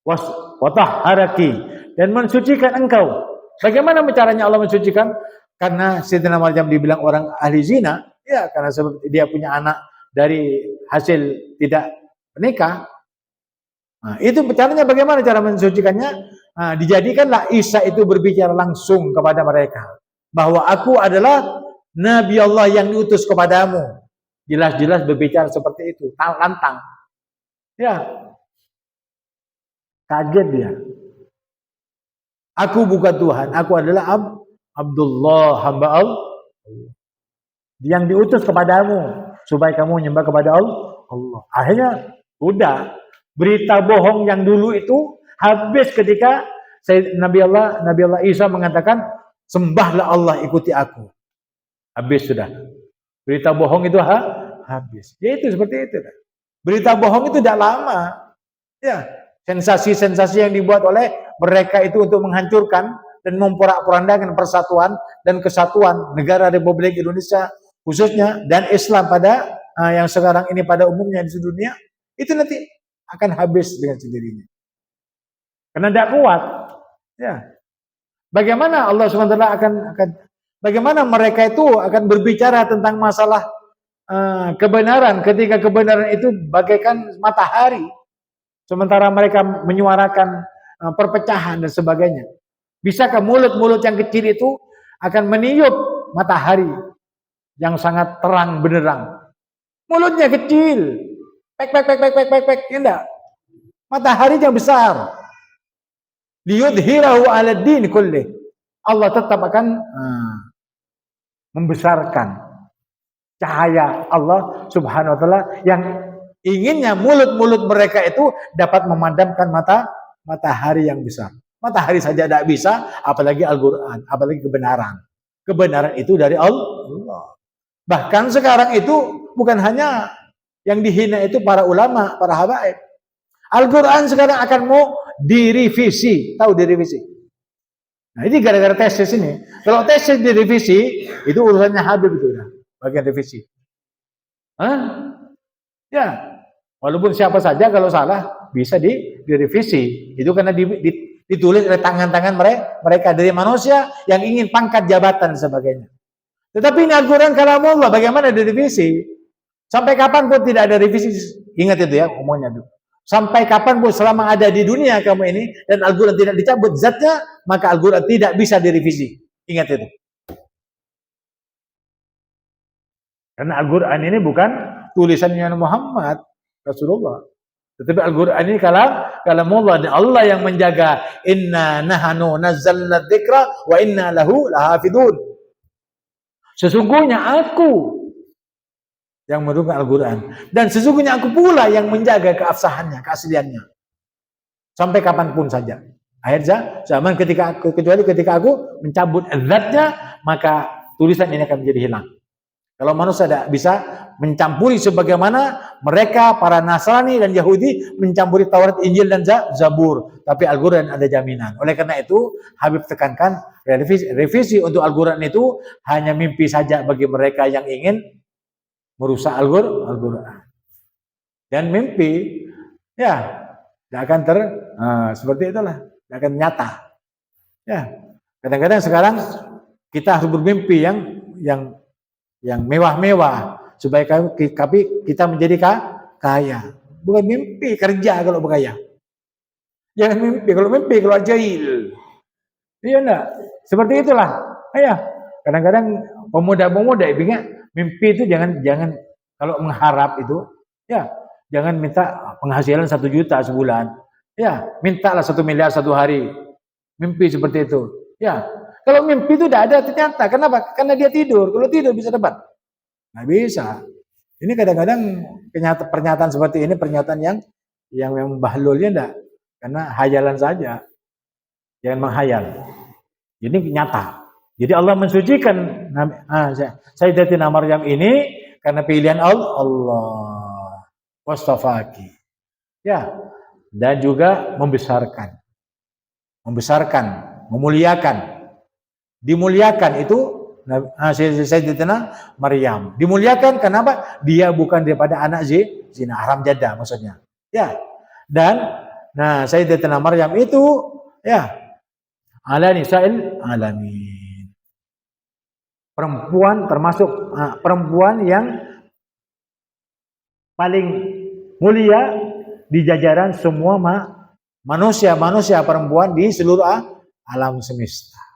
was watahharaki, dan mensucikan engkau. Bagaimana caranya Allah mensucikan? Karena Sayyidina Maryam dibilang orang ahli zina, ya karena sebab dia punya anak dari hasil tidak menikah. Nah, itu caranya bagaimana cara mensucikannya? Nah, dijadikanlah Isa itu berbicara langsung kepada mereka bahwa aku adalah Nabi Allah yang diutus kepadamu. Jelas-jelas berbicara seperti itu, lantang. Ya, kaget dia. Aku bukan Tuhan, aku adalah Abdullah, hamba Allah yang diutus kepadamu supaya kamu menyembah kepada Allah. Akhirnya udah, berita bohong yang dulu itu habis ketika Nabi Allah Isa mengatakan sembahlah Allah, ikuti aku. Habis sudah. Berita bohong itu habis. Ya itu seperti itu. Berita bohong itu tidak lama. Ya, sensasi-sensasi yang dibuat oleh mereka itu untuk menghancurkan dan memporak-porandakan persatuan dan kesatuan negara Republik Indonesia khususnya dan Islam pada yang sekarang ini pada umumnya di seluruh dunia, itu nanti akan habis dengan sendirinya. Karena tidak kuat. Ya. Bagaimana Allah SWT akan bagaimana mereka itu akan berbicara tentang masalah kebenaran ketika kebenaran itu bagaikan matahari, sementara mereka menyuarakan perpecahan dan sebagainya. Bisakah mulut-mulut yang kecil itu akan meniup matahari yang sangat terang benderang? Mulutnya kecil, pek, ya enggak? Matahari yang besar. Liyudhirahu 'ala din kulli. Allah tetap akan membesarkan cahaya Allah Subhanahu wa taala yang inginnya mulut-mulut mereka itu dapat memadamkan matahari yang besar. Matahari saja tidak bisa, apalagi Al-Qur'an, apalagi kebenaran. Kebenaran itu dari Allah. Bahkan sekarang itu bukan hanya yang dihina itu para ulama, para habaib. Al-Qur'an sekarang akan mau direvisi. Tahu direvisi? Nah, ini gara-gara tesis ini. Kalau tesis direvisi, itu urusannya Habib itu udah, bagian revisi. Ya, walaupun siapa saja kalau salah bisa direvisi. Itu karena ditulis oleh tangan-tangan mereka dari manusia yang ingin pangkat jabatan dan sebagainya. Tetapi ini Al-Quran kalamullah, bagaimana direvisi? Sampai kapan pun tidak ada revisi. Ingat itu ya, umumnya itu. Sampai kapan pun selama ada di dunia kamu ini dan Al-Quran tidak dicabut zatnya, maka Al-Quran tidak bisa direvisi. Ingat itu. Karena Al-Quran ini bukan tulisannya Muhammad Rasulullah. Tetapi Al-Quran ini kalamullah, dan Allah yang menjaga. Inna nahanu nazzalna dzikra wa inna lahu lahafidun. Sesungguhnya aku yang menurunkan Al-Quran, dan sesungguhnya aku pula yang menjaga keabsahannya, keasliannya sampai kapanpun saja. Akhir zaman kecuali ketika aku mencabut zatnya, maka tulisan ini akan menjadi hilang. Kalau manusia tidak bisa mencampuri sebagaimana mereka para Nasrani dan Yahudi mencampuri Taurat, Injil dan Zabur, tapi Al-Quran ada jaminan. Oleh karena itu Habib tekankan revisi untuk Al-Quran itu hanya mimpi saja bagi mereka yang ingin merusak Al-Quran. Dan mimpi ya tidak akan seperti itulah, tidak akan nyata. Ya, kadang-kadang sekarang kita harus bermimpi yang mewah-mewah supaya kita menjadi kaya. Bukan mimpi kerja kalau berkaya. Jangan mimpi kalau jahil. Iya enggak? Seperti itulah. Ya. Kadang-kadang pemuda-pemuda ingat mimpi itu jangan kalau mengharap itu ya jangan minta penghasilan 1 juta sebulan. Ya, mintalah 1 miliar satu hari. Mimpi seperti itu. Ya. Kalau mimpi itu tidak ada ternyata. Kenapa? Karena dia tidur. Kalau tidur bisa dapat. Nggak bisa. Ini kadang-kadang pernyataan seperti ini, pernyataan yang membahlulnya enggak. Karena hayalan saja. Jangan menghayal. Ini nyata. Jadi Allah mensucikan Sayyidatina Maryam ini karena pilihan Allah. Wastafaki. Ya. Dan juga membesarkan, memuliakan. Dimuliakan itu Sayyidatina Maryam. Dimuliakan kenapa? Dia bukan daripada anak zina, haram jadah maksudnya. Ya. Dan Nah, Sayyidatina Maryam itu ya ala nisa'il alamin. Perempuan termasuk perempuan yang paling mulia di jajaran semua manusia perempuan di seluruh alam semesta.